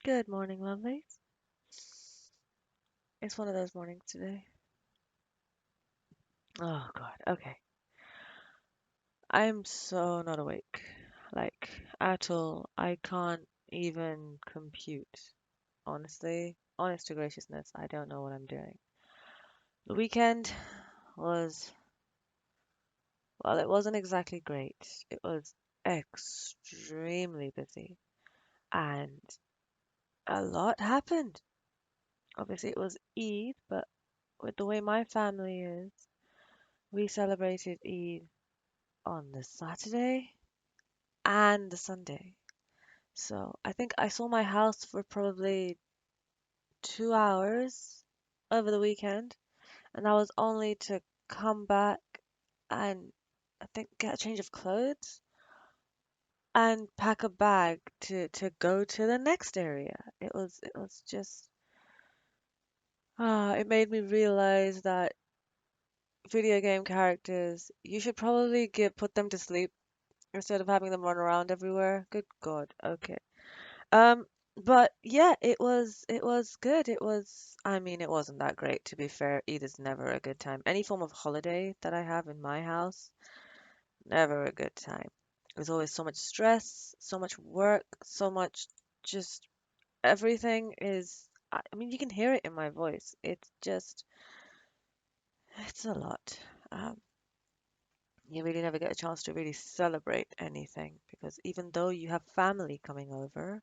Good morning, lovelies. It's one of those mornings today. Oh God. Okay. I'm so not awake. Like at all. I can't even compute. Honestly, honest to graciousness, I don't know what I'm doing. The weekend was, well, it wasn't exactly great. It was extremely busy and a lot happened. Obviously, it was Eid, but with the way my family is, we celebrated Eid on the Saturday and the Sunday. So I think I saw my house for probably 2 hours over the weekend, and that was only to come back and I think get a change of clothes and pack a bag to go to the next area. It was just it made me realize that video game characters, you should probably get put them to sleep instead of having them run around everywhere. Good God. Okay. Um, but yeah, it was good. I mean, it wasn't that great to be fair. Eid is never a good time. Any form of holiday that I have in my house, never a good time. There's always so much stress, so much work, so much just everything is I mean, you can hear it in my voice. It's a lot. Um, you really never get a chance to really celebrate anything because even though you have family coming over,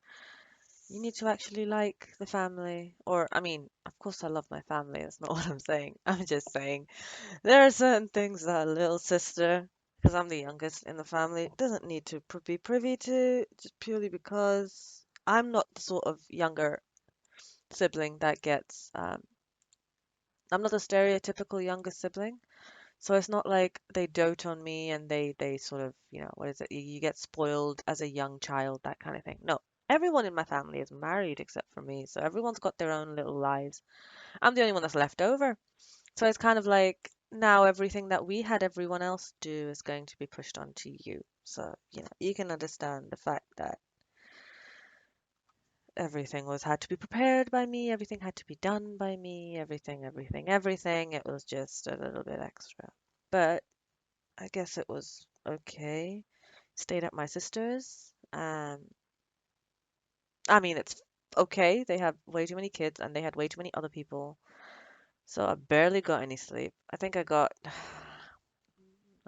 you need to actually like the family. Or, I mean, of course, I love my family. That's not what I'm saying. I'm just saying there are certain things that a little sister, because I'm the youngest in the family, doesn't need to be privy to just purely because I'm not the sort of younger sibling that gets, I'm not the stereotypical younger sibling. So it's not like they dote on me and they sort of, what is it? You get spoiled as a young child, that kind of thing. No, everyone in my family is married except for me, so everyone's got their own little lives. I'm the only one that's left over. So it's kind of like now everything that we had everyone else do is going to be pushed onto you. So, you can understand the fact that everything had to be prepared by me, everything had to be done by me, everything, everything, everything. It was just a little bit extra. But I guess it was okay. Stayed at my sister's. I mean, it's okay. They have way too many kids and they had way too many other people. So I barely got any sleep. I think I got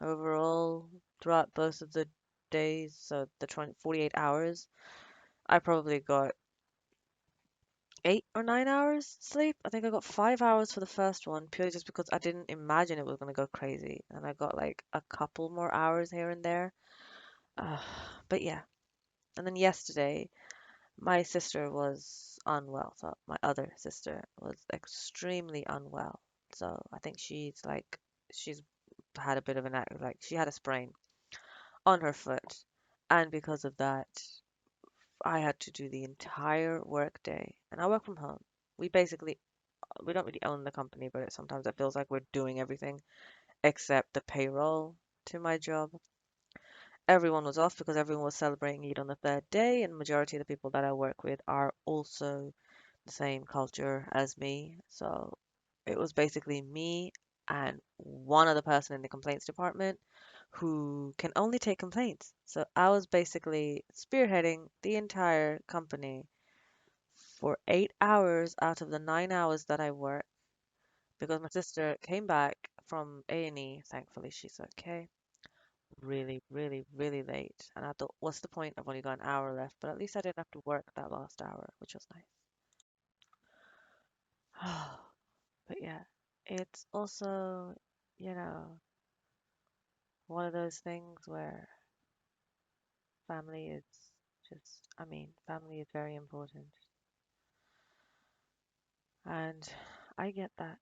overall throughout both of the days, so the 48 hours, I probably got 8 or 9 hours sleep. I think I got 5 hours for the first one purely just because I didn't imagine it was going to go crazy. And I got like a couple more hours here and there. Uh, but yeah. And then yesterday, my sister was unwell. So my other sister was extremely unwell. So I think she's had a bit of like she had a sprain on her foot. And because of that, I had to do the entire work day. And I work from home. We don't really own the company, but sometimes it feels like we're doing everything except the payroll to my job. Everyone was off because everyone was celebrating Eid on the third day, and majority of the people that I work with are also the same culture as me. So it was basically me and one other person in the complaints department who can only take complaints. So I was basically spearheading the entire company for 8 hours out of the 9 hours that I worked because my sister came back from A&E. Thankfully, she's okay. Really, really, really late. And I thought, what's the point? I've only got an hour left, but at least I didn't have to work that last hour, which was nice. But yeah, it's also, you know, one of those things where family is I mean, family is very important. And I get that,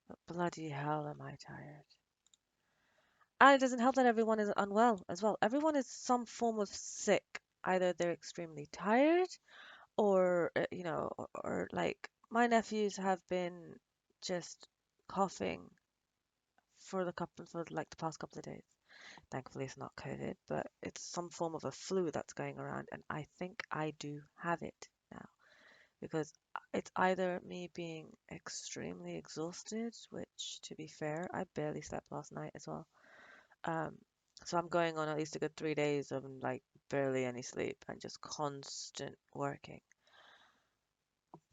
but bloody hell am I tired. And it doesn't help that everyone is unwell as well. Everyone is some form of sick. Either they're extremely tired or, or like my nephews have been just coughing for like the past couple of days. Thankfully, it's not COVID, but it's some form of a flu that's going around, and I think I do have it now. because it's either me being extremely exhausted, which to be fair, I barely slept last night as well. Um, so I'm going on at least a good 3 days of like barely any sleep and just constant working.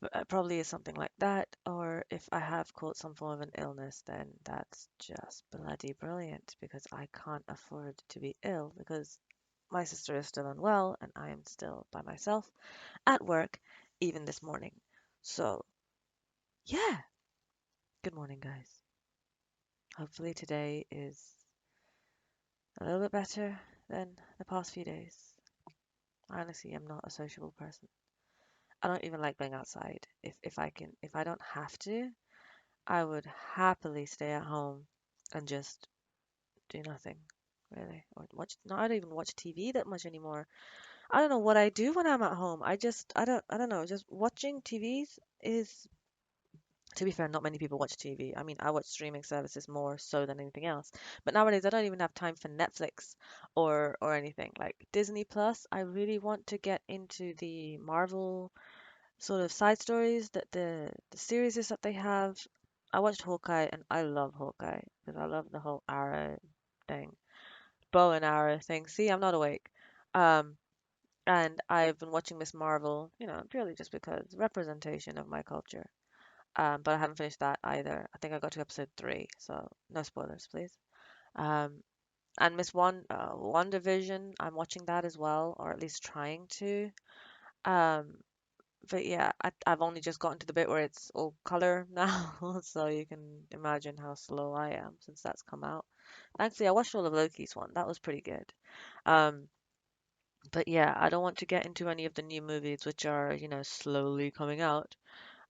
But it probably is something like that, or if I have caught some form of an illness, then that's just bloody brilliant because I can't afford to be ill because my sister is still unwell and I am still by myself at work, even this morning. So, yeah, good morning, guys. Hopefully, today is a little bit better than the past few days. Honestly, I'm not a sociable person. I don't even like going outside. If I don't have to, I would happily stay at home and just do nothing, really. Or watch, no, I don't even watch TV that much anymore. I don't know what I do when I'm at home. I don't know. Just watching TVs is, to be fair, not many people watch TV. I mean, I watch streaming services more so than anything else. But nowadays, I don't even have time for Netflix or anything. Like Disney Plus, I really want to get into the Marvel sort of side stories that the series is that they have. I watched Hawkeye and I love Hawkeye because I love the whole arrow thing, bow and arrow thing. See, I'm not awake. Um, and I've been watching Miss Marvel, purely just because representation of my culture. But I haven't finished that either. I think I got to episode 3, so no spoilers, please. Um, and WandaVision, I'm watching that as well, or at least trying to. Um, but yeah, I've only just gotten to the bit where it's all color now, so you can imagine how slow I am since that's come out. Thankfully, I watched all of Loki's one. That was pretty good. Um, but yeah, I don't want to get into any of the new movies which are, slowly coming out,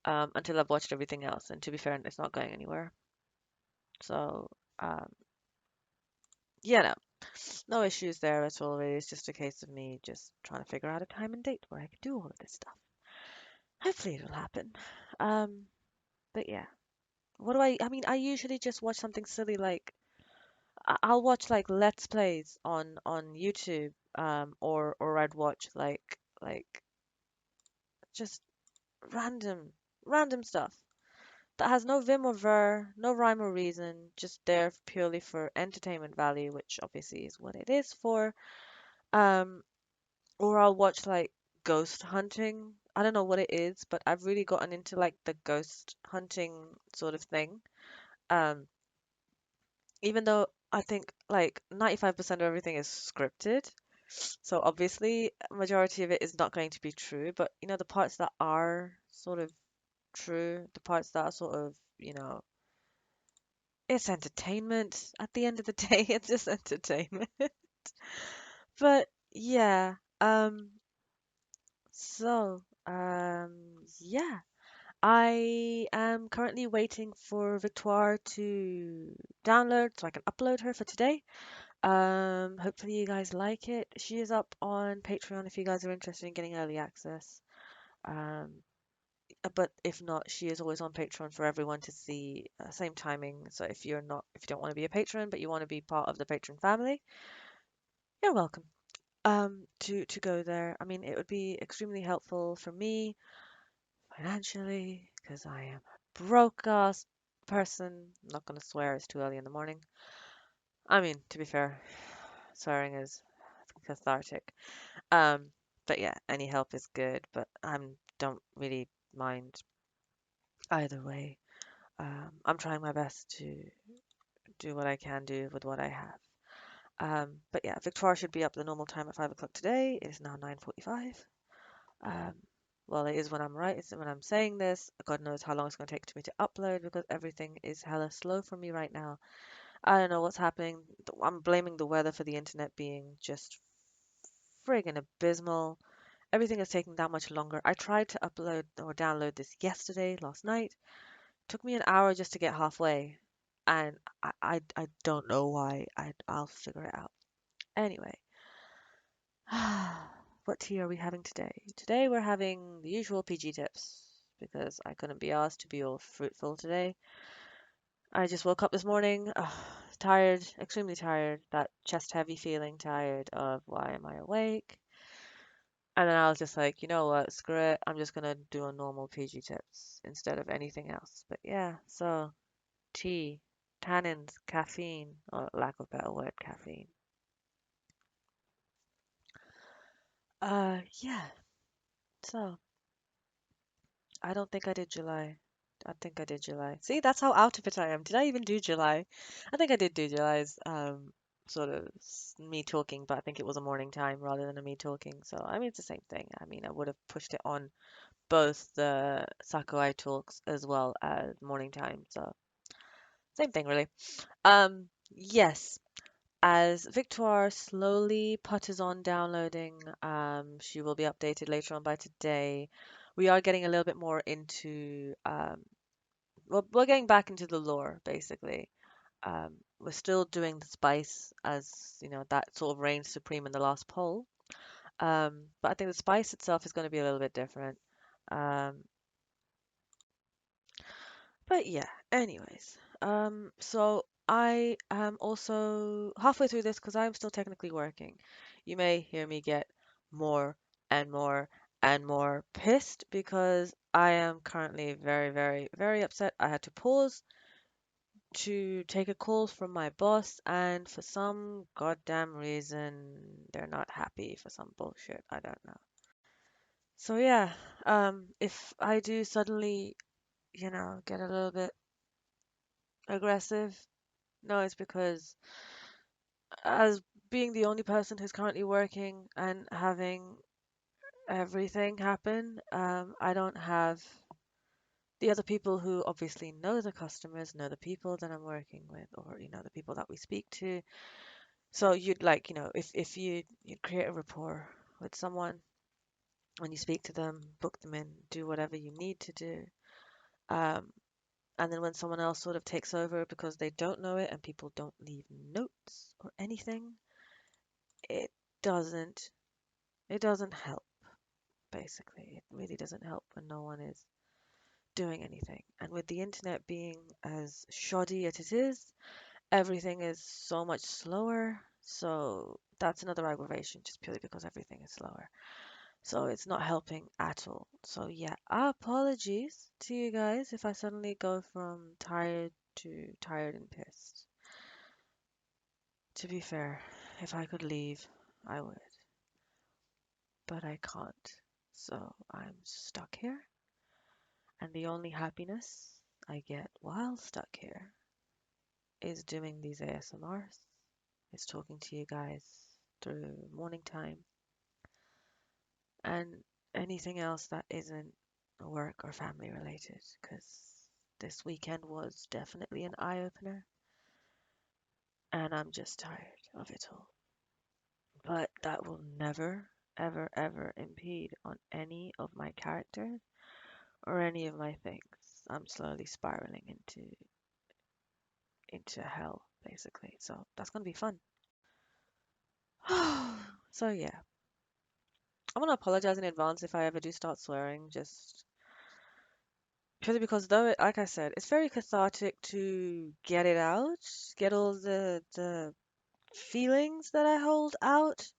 until I've watched everything else. And to be fair, it's not going anywhere. So, um, yeah, no issues there at all. Really. It's just a case of me just trying to figure out a time and date where I can do all of this stuff. Hopefully it'll happen. Um, but yeah. What do I mean, I usually just watch something silly like I'll watch like Let's Plays on YouTube, or I'd watch like just random random stuff that has no vim or ver, no rhyme or reason, just there purely for entertainment value, which obviously is what it is for. Um, or I'll watch like ghost hunting. I don't know what it is, but I've really gotten into like the ghost hunting sort of thing. Um, even though I think like 95% of everything is scripted. So obviously, a majority of it is not going to be true, but the parts that are sort of true, the parts that are sort of, it's entertainment. At the end of the day, it's just entertainment. But yeah, yeah, I am currently waiting for Victoire to download so I can upload her for today. Hopefully you guys like it. She is up on Patreon if you guys are interested in getting early access. Um, but if not, she is always on Patreon for everyone to see, same timing. So if you don't want to be a patron, but you want to be part of the patron family, you're welcome. To go there. I mean, it would be extremely helpful for me financially because I am a broke ass person. I'm not gonna swear, it's too early in the morning. I mean, to be fair, swearing is cathartic. Um, but yeah, any help is good, but I don't really mind either way. I'm trying my best to do what I can do with what I have. But yeah, Victoria should be up the normal time at 5 o'clock today. It is now 9:45. Um, well, it is when I'm right. It's when I'm saying this. God knows how long it's going to take to me to upload because everything is hella slow for me right now. I don't know what's happening. I'm blaming the weather for the internet being just friggin' abysmal. Everything is taking that much longer. I tried to upload or download this yesterday, last night. Took me an hour just to get halfway. And I don't know why. I'll figure it out. Anyway, what tea are we having today? Today we're having the usual PG tips because I couldn't be asked to be all fruitful today. I just woke up this morning, tired, extremely tired, that chest heavy feeling, tired of why am I awake? And then I was just like, you know what, screw it. I'm just gonna do a normal PG tips instead of anything else. But yeah, so tea, tannins, caffeine, or lack of better word, caffeine. Yeah. So I don't think I did July. I think I did July. See, that's how out of it I am. Did I even do July? I think I did do July's sort of me talking, but I think it was a morning time rather than a me talking. So I mean, it's the same thing. I mean, I would have pushed it on both the Sakurai talks as well as morning time. So same thing, really. Yes. As Victoire slowly putters on downloading, she will be updated later on by today. We are getting a little bit more into, well, we're getting back into the lore, basically. We're still doing the spice as, that sort of reigns supreme in the last poll. But I think the spice itself is going to be a little bit different. Um, But yeah, anyways. So I am also halfway through this because I'm still technically working. You may hear me get more and more and more pissed because I am currently very, very, very upset. I had to pause to take a call from my boss, and for some goddamn reason, they're not happy for some bullshit. I don't know. So yeah, if I do suddenly, get a little bit aggressive. No, it's because as being the only person who's currently working and having everything happen, I don't have the other people who obviously know the customers, know the people that I'm working with, or the people that we speak to. So you'd like, if you'd create a rapport with someone when you speak to them, book them in, do whatever you need to do. Um, and then when someone else sort of takes over because they don't know it and people don't leave notes or anything, it doesn't it doesn't help, basically. It really doesn't help when no one is doing anything. And with the internet being as shoddy as it is, everything is so much slower. So that's another aggravation, just purely because everything is slower. So it's not helping at all. So yeah, apologies to you guys if I suddenly go from tired to tired and pissed. To be fair, if I could leave, I would. But I can't. So I'm stuck here, and the only happiness I get while stuck here is doing these ASMRs, is talking to you guys through morning time, and anything else that isn't work or family related, because this weekend was definitely an eye opener, and I'm just tired of it all. But that will never, ever, ever impede on any of my characters or any of my things. I'm slowly spiraling into hell, basically. So that's gonna be fun. So yeah, I'm gonna apologize in advance if I ever do start swearing, just purely because though like I said, it's very cathartic to get it out, get all the feelings that I hold out.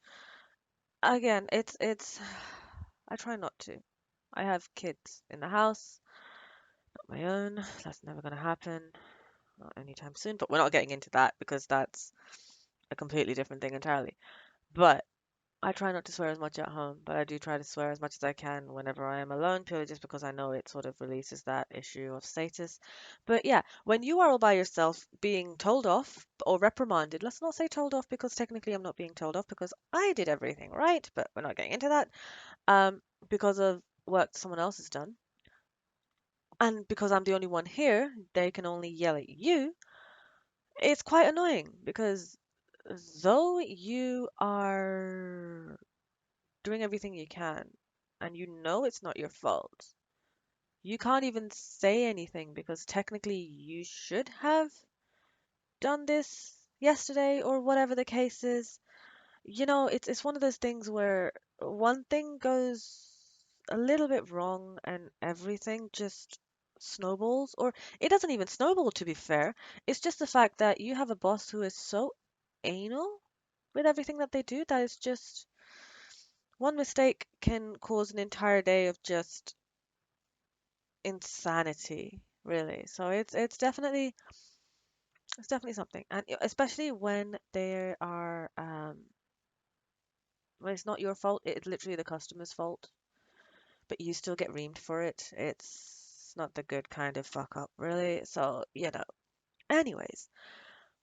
Again, it's I try not to. I have kids in the house, not my own. That's never gonna happen, not anytime soon. But we're not getting into that because that's a completely different thing entirely. But I try not to swear as much at home, but I do try to swear as much as I can whenever I am alone, purely just because I know it sort of releases that issue of status. But yeah, when you are all by yourself being told off or reprimanded, let's not say told off because technically I'm not being told off because I did everything right, but we're not getting into that. Because of work someone else has done. And because I'm the only one here, they can only yell at you. It's quite annoying because though you are doing everything you can, and you know it's not your fault. You can't even say anything because technically you should have done this yesterday or whatever the case is. It's one of those things where one thing goes a little bit wrong and everything just snowballs, or it doesn't even snowball to be fair. It's just the fact that you have a boss who is so anal with everything that they do that is just One mistake can cause an entire day of just insanity, really. So it's definitely something, and especially when there are when it's not your fault, it's literally the customer's fault, but you still get reamed for it. It's not the good kind of fuck up, really. So, Anyways,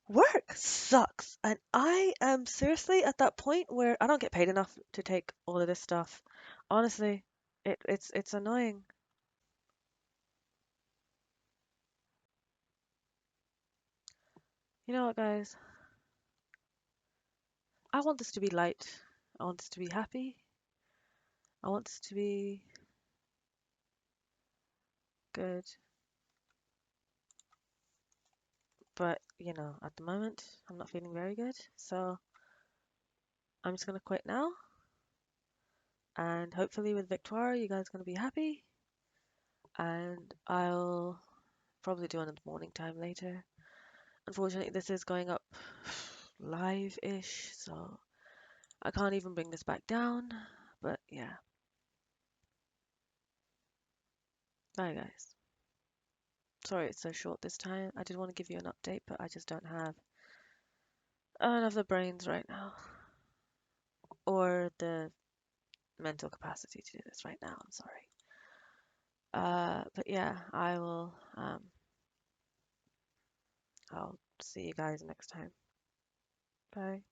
work sucks, and I am seriously at that point where I don't get paid enough to take all of this stuff. Honestly, it's annoying. You know what, guys? I want this to be light. I want this to be happy. I want this to be good. But, at the moment, I'm not feeling very good. So I'm just going to quit now. And hopefully with Victoire, you guys are going to be happy. And I'll probably do another morning time later. Unfortunately, this is going up live-ish, so I can't even bring this back down. But yeah. Bye, guys. Sorry it's so short this time. I did want to give you an update, but I just don't have enough of the brains right now. Or the mental capacity to do this right now. I'm sorry. But yeah, I'll see you guys next time. Bye.